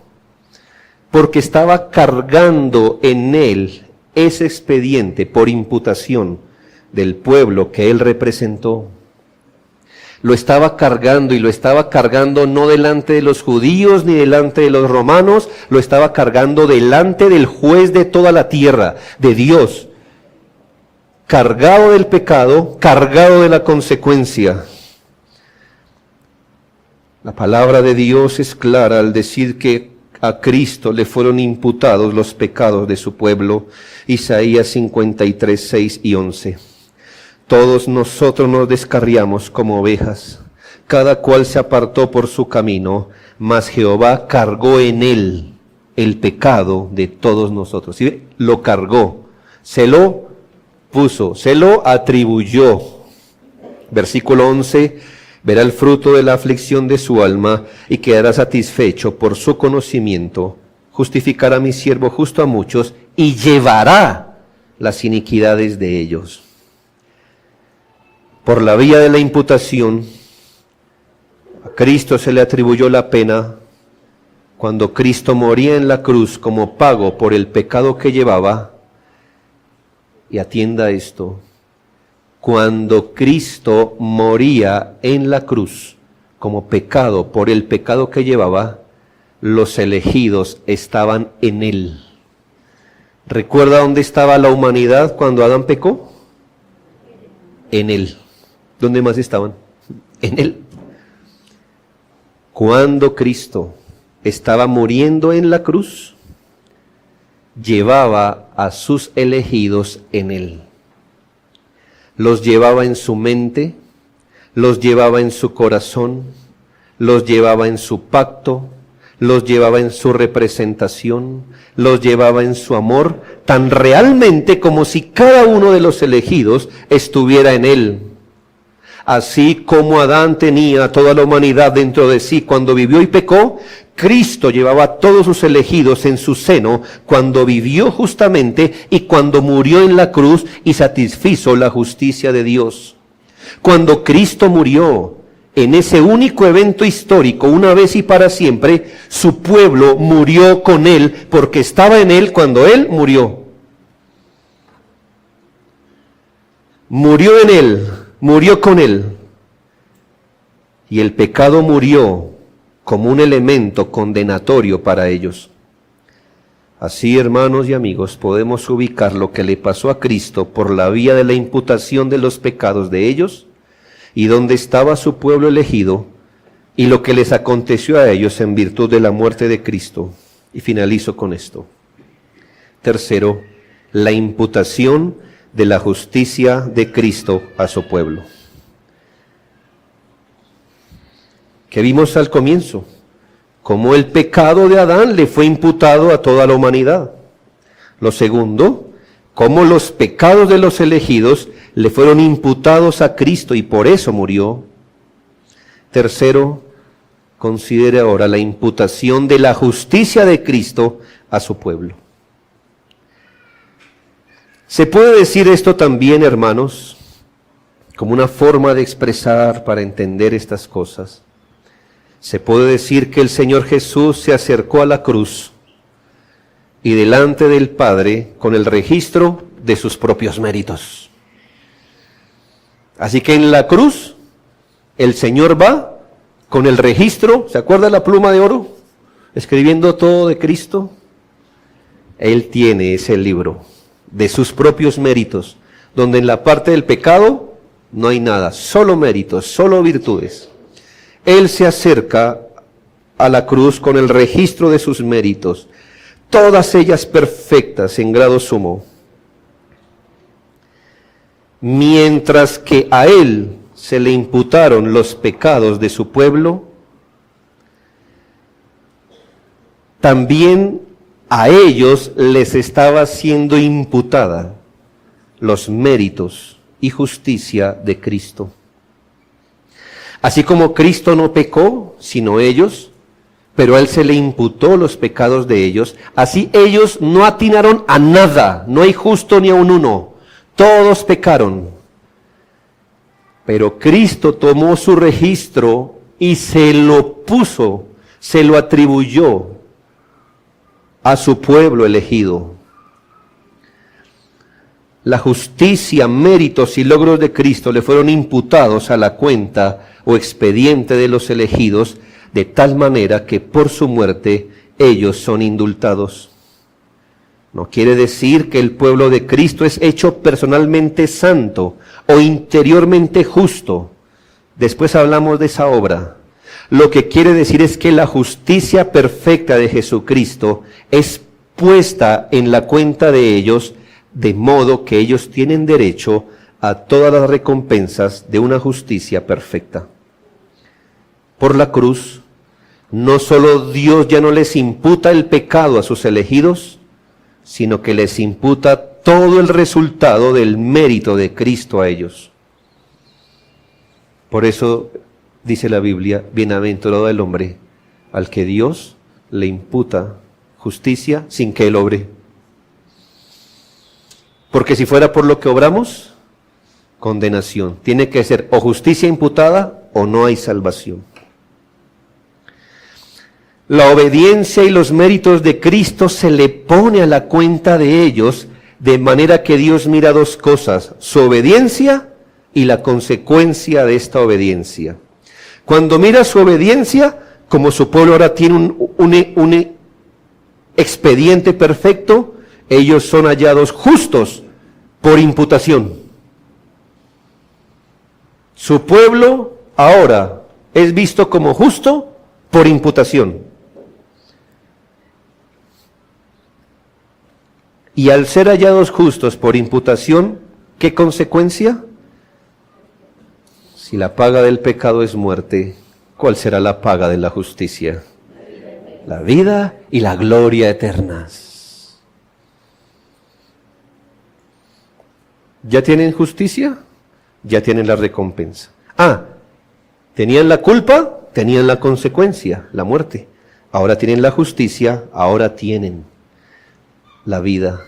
Porque estaba cargando en Él ese expediente por imputación del pueblo que Él representó. Lo estaba cargando, y lo estaba cargando no delante de los judíos ni delante de los romanos, lo estaba cargando delante del juez de toda la tierra, de Dios. Cargado del pecado, cargado de la consecuencia. La palabra de Dios es clara al decir que a Cristo le fueron imputados los pecados de su pueblo. Isaías 53, 6 y 11. Todos nosotros nos descarriamos como ovejas, cada cual se apartó por su camino, mas Jehová cargó en él el pecado de todos nosotros. ¿Sí? Lo cargó, se lo puso, se lo atribuyó. Versículo 11, verá el fruto de la aflicción de su alma y quedará satisfecho por su conocimiento. Justificará a mi siervo justo a muchos y llevará las iniquidades de ellos. Por la vía de la imputación, a Cristo se le atribuyó la pena cuando Cristo moría en la cruz como pago por el pecado que llevaba. Y atienda esto, cuando Cristo moría en la cruz como pecado por el pecado que llevaba, los elegidos estaban en él. ¿Recuerda dónde estaba la humanidad cuando Adán pecó? En él. ¿Dónde más estaban? En él. Cuando Cristo estaba muriendo en la cruz, llevaba a sus elegidos en él. Los llevaba en su mente, los llevaba en su corazón, los llevaba en su pacto, los llevaba en su representación, los llevaba en su amor, tan realmente como si cada uno de los elegidos estuviera en él. Así como Adán tenía toda la humanidad dentro de sí cuando vivió y pecó, Cristo llevaba a todos sus elegidos en su seno cuando vivió justamente y cuando murió en la cruz y satisfizo la justicia de Dios. Cuando Cristo murió en ese único evento histórico, una vez y para siempre, su pueblo murió con él porque estaba en él cuando él murió. Murió en él, murió con él. Y el pecado murió como un elemento condenatorio para ellos. Así, hermanos y amigos, podemos ubicar lo que le pasó a Cristo por la vía de la imputación de los pecados de ellos y donde estaba su pueblo elegido y lo que les aconteció a ellos en virtud de la muerte de Cristo. Y finalizo con esto. Tercero, la imputación de la justicia de Cristo a su pueblo. Que vimos al comienzo, cómo el pecado de Adán le fue imputado a toda la humanidad. Lo segundo, cómo los pecados de los elegidos le fueron imputados a Cristo y por eso murió. Tercero, considere ahora la imputación de la justicia de Cristo a su pueblo. Se puede decir esto también, hermanos, como una forma de expresar para entender estas cosas. Se puede decir que el Señor Jesús se acercó a la cruz y delante del Padre con el registro de sus propios méritos. Así que en la cruz el Señor va con el registro, ¿se acuerda la pluma de oro? Escribiendo todo de Cristo. Él tiene ese libro de sus propios méritos, donde en la parte del pecado no hay nada, solo méritos, solo virtudes. Él se acerca a la cruz con el registro de sus méritos, todas ellas perfectas en grado sumo. Mientras que a él se le imputaron los pecados de su pueblo, también a ellos les estaba siendo imputada los méritos y justicia de Cristo. Así como Cristo no pecó, sino ellos, pero a él se le imputó los pecados de ellos, así ellos no atinaron a nada, no hay justo ni a un uno, todos pecaron. Pero Cristo tomó su registro y se lo puso, se lo atribuyó a su pueblo elegido. La justicia, méritos y logros de Cristo le fueron imputados a la cuenta o expediente de los elegidos, de tal manera que por su muerte ellos son indultados. No quiere decir que el pueblo de Cristo es hecho personalmente santo o interiormente justo. Después hablamos de esa obra. Lo que quiere decir es que la justicia perfecta de Jesucristo es puesta en la cuenta de ellos, de modo que ellos tienen derecho a todas las recompensas de una justicia perfecta. Por la cruz, no solo Dios ya no les imputa el pecado a sus elegidos, sino que les imputa todo el resultado del mérito de Cristo a ellos. Por eso dice la Biblia, bienaventurado el hombre al que Dios le imputa justicia sin que él obre. Porque si fuera por lo que obramos, condenación. Tiene que ser o justicia imputada o no hay salvación. La obediencia y los méritos de Cristo se le pone a la cuenta de ellos, de manera que Dios mira dos cosas, su obediencia y la consecuencia de esta obediencia. Cuando mira su obediencia, como su pueblo ahora tiene un expediente perfecto, ellos son hallados justos por imputación. Su pueblo ahora es visto como justo por imputación. Y al ser hallados justos por imputación, ¿qué consecuencia? Si la paga del pecado es muerte, ¿cuál será la paga de la justicia? La vida y la gloria eternas. ¿Ya tienen justicia? Ya tienen la recompensa. ¿Tenían la culpa? Tenían la consecuencia, la muerte. Ahora tienen la justicia, ahora tienen la vida.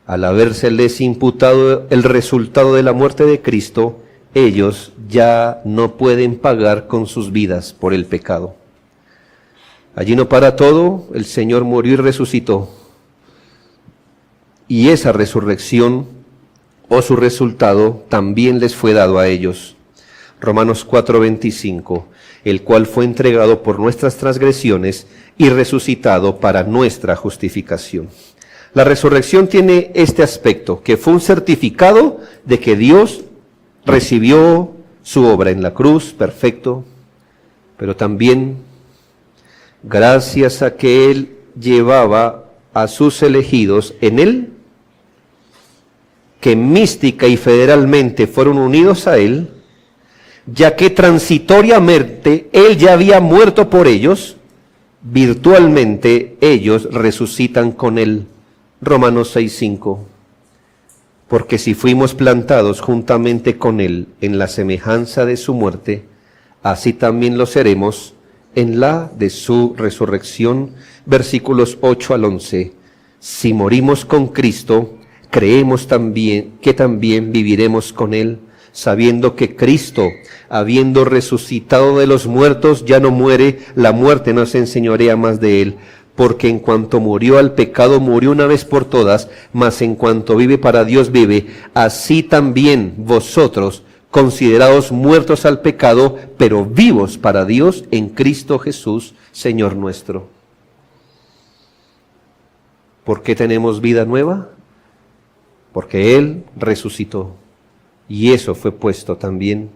Al habérseles imputado el resultado de la muerte de Cristo, ellos ya no pueden pagar con sus vidas por el pecado. Allí no para todo, el Señor murió y resucitó. Y esa resurrección o su resultado también les fue dado a ellos. Romanos 4:25, el cual fue entregado por nuestras transgresiones y resucitado para nuestra justificación. La resurrección tiene este aspecto, que fue un certificado de que Dios recibió su obra en la cruz, perfecto, pero también gracias a que Él llevaba a sus elegidos en Él, que mística y federalmente fueron unidos a Él, ya que transitoriamente Él ya había muerto por ellos, virtualmente ellos resucitan con Él. Romanos 6:5. Porque si fuimos plantados juntamente con Él en la semejanza de su muerte, así también lo seremos en la de su resurrección. Versículos 8 al 11. Si morimos con Cristo, creemos también que también viviremos con Él, sabiendo que Cristo, habiendo resucitado de los muertos, ya no muere, la muerte no se enseñorea más de Él. Porque en cuanto murió al pecado, murió una vez por todas, mas en cuanto vive para Dios vive, así también vosotros, considerados muertos al pecado, pero vivos para Dios en Cristo Jesús, Señor nuestro. ¿Por qué tenemos vida nueva? Porque Él resucitó, y eso fue puesto también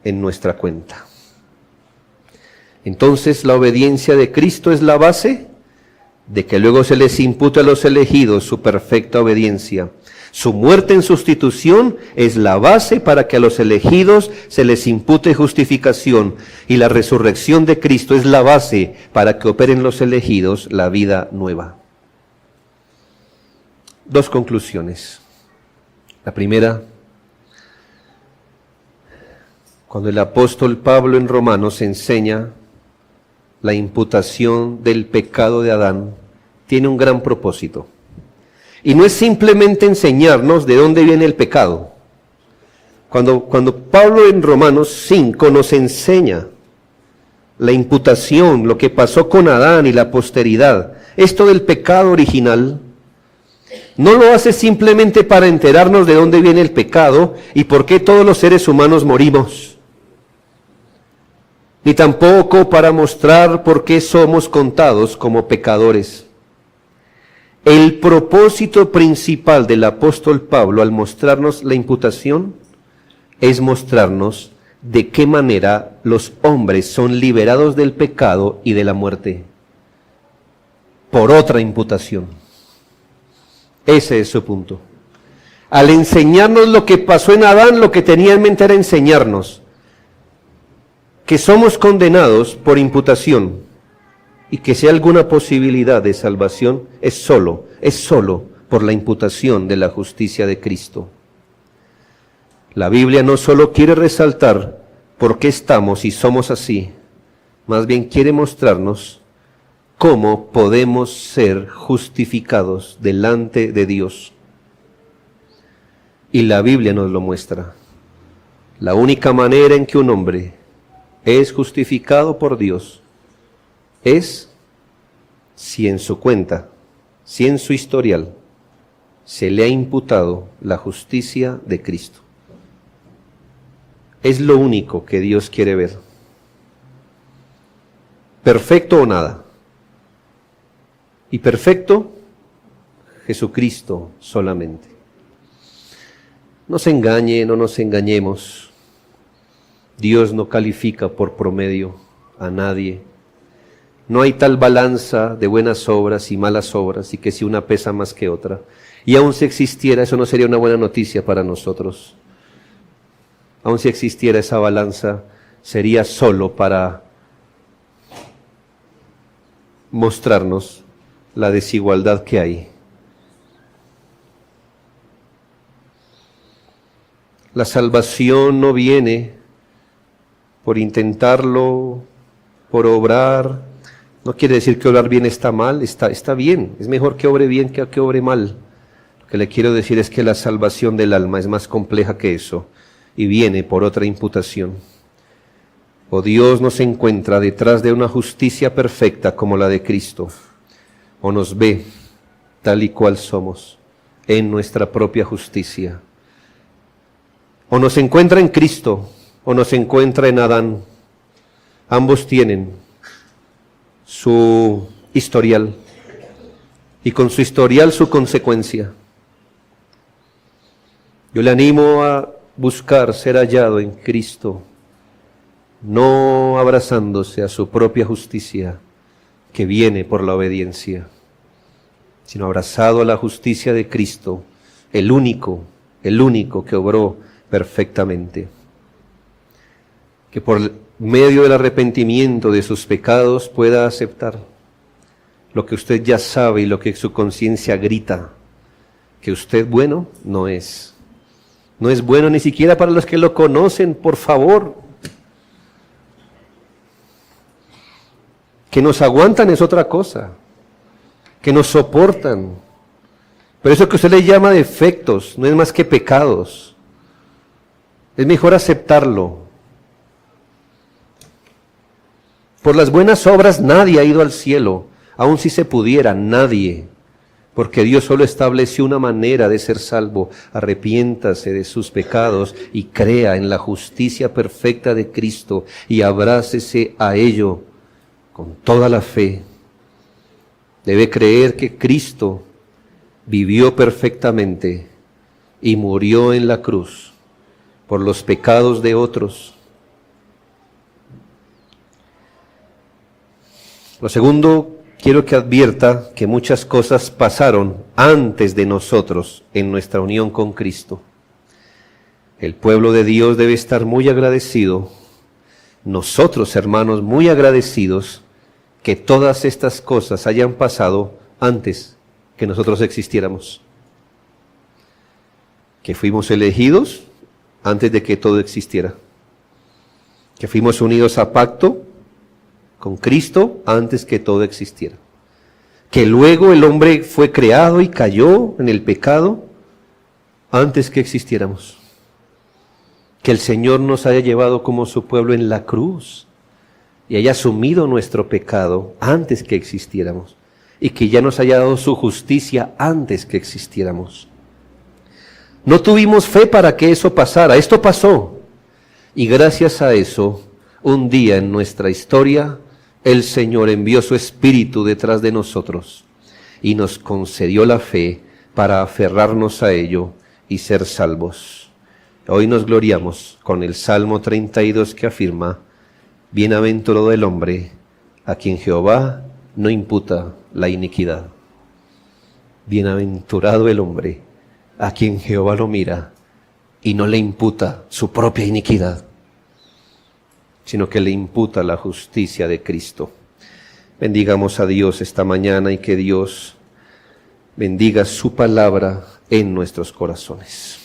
en nuestra cuenta. Entonces, la obediencia de Cristo es la base de que luego se les impute a los elegidos su perfecta obediencia. Su muerte en sustitución es la base para que a los elegidos se les impute justificación, y la resurrección de Cristo es la base para que operen los elegidos la vida nueva. Dos conclusiones. La primera, cuando el apóstol Pablo en Romanos enseña la imputación del pecado de Adán, tiene un gran propósito. Y no es simplemente enseñarnos de dónde viene el pecado. Cuando Pablo en Romanos 5 nos enseña la imputación, lo que pasó con Adán y la posteridad, esto del pecado original, no lo hace simplemente para enterarnos de dónde viene el pecado y por qué todos los seres humanos morimos, ni tampoco para mostrar por qué somos contados como pecadores. El propósito principal del apóstol Pablo al mostrarnos la imputación es mostrarnos de qué manera los hombres son liberados del pecado y de la muerte por otra imputación. Ese es su punto. Al enseñarnos lo que pasó en Adán, lo que tenía en mente era enseñarnos que somos condenados por imputación y que si hay alguna posibilidad de salvación, es solo por la imputación de la justicia de Cristo. La Biblia no solo quiere resaltar por qué estamos y somos así, más bien quiere mostrarnos cómo podemos ser justificados delante de Dios. Y la Biblia nos lo muestra. La única manera en que un hombre es justificado por Dios es si en su cuenta, si en su historial, se le ha imputado la justicia de Cristo. Es lo único que Dios quiere ver. Perfecto o nada. Y perfecto, Jesucristo solamente. No se engañe, no nos engañemos. Dios no califica por promedio a nadie. No hay tal balanza de buenas obras y malas obras y que si una pesa más que otra. Y aun si existiera, eso no sería una buena noticia para nosotros. Aun si existiera esa balanza, sería solo para mostrarnos la desigualdad que hay. La salvación no viene por intentarlo, por obrar. No quiere decir que obrar bien está mal, está bien. Es mejor que obre bien que obre mal. Lo que le quiero decir es que la salvación del alma es más compleja que eso y viene por otra imputación. O Dios nos encuentra detrás de una justicia perfecta como la de Cristo, o nos ve tal y cual somos en nuestra propia justicia. O nos encuentra en Cristo, o nos encuentra en Adán. Ambos tienen su historial, y con su historial su consecuencia. Yo le animo a buscar ser hallado en Cristo, no abrazándose a su propia justicia, que viene por la obediencia, sino abrazado a la justicia de Cristo, el único que obró perfectamente. Que por medio del arrepentimiento de sus pecados pueda aceptar lo que usted ya sabe y lo que su conciencia grita, que usted bueno no es. No es bueno ni siquiera para los que lo conocen, por favor. Que nos aguantan es otra cosa, que nos soportan. Pero eso que usted le llama defectos no es más que pecados. Es mejor aceptarlo. Por las buenas obras nadie ha ido al cielo, aun si se pudiera, nadie. Porque Dios solo estableció una manera de ser salvo. Arrepiéntase de sus pecados y crea en la justicia perfecta de Cristo y abrácese a ello con toda la fe. Debe creer que Cristo vivió perfectamente y murió en la cruz por los pecados de otros. Lo segundo, quiero que advierta que muchas cosas pasaron antes de nosotros en nuestra unión con Cristo. El pueblo de Dios debe estar muy agradecido, nosotros hermanos muy agradecidos, que todas estas cosas hayan pasado antes que nosotros existiéramos. Que fuimos elegidos antes de que todo existiera. Que fuimos unidos a pacto con Cristo antes que todo existiera. Que luego el hombre fue creado y cayó en el pecado antes que existiéramos. Que el Señor nos haya llevado como su pueblo en la cruz y haya asumido nuestro pecado antes que existiéramos, y que ya nos haya dado su justicia antes que existiéramos. No tuvimos fe para que eso pasara, esto pasó, y gracias a eso, un día en nuestra historia, el Señor envió su Espíritu detrás de nosotros, y nos concedió la fe para aferrarnos a ello y ser salvos. Hoy nos gloriamos con el Salmo 32 que afirma: bienaventurado el hombre a quien Jehová no imputa la iniquidad. Bienaventurado el hombre a quien Jehová lo mira y no le imputa su propia iniquidad. sino que le imputa la justicia de Cristo. Bendigamos a Dios esta mañana y que Dios bendiga su palabra en nuestros corazones.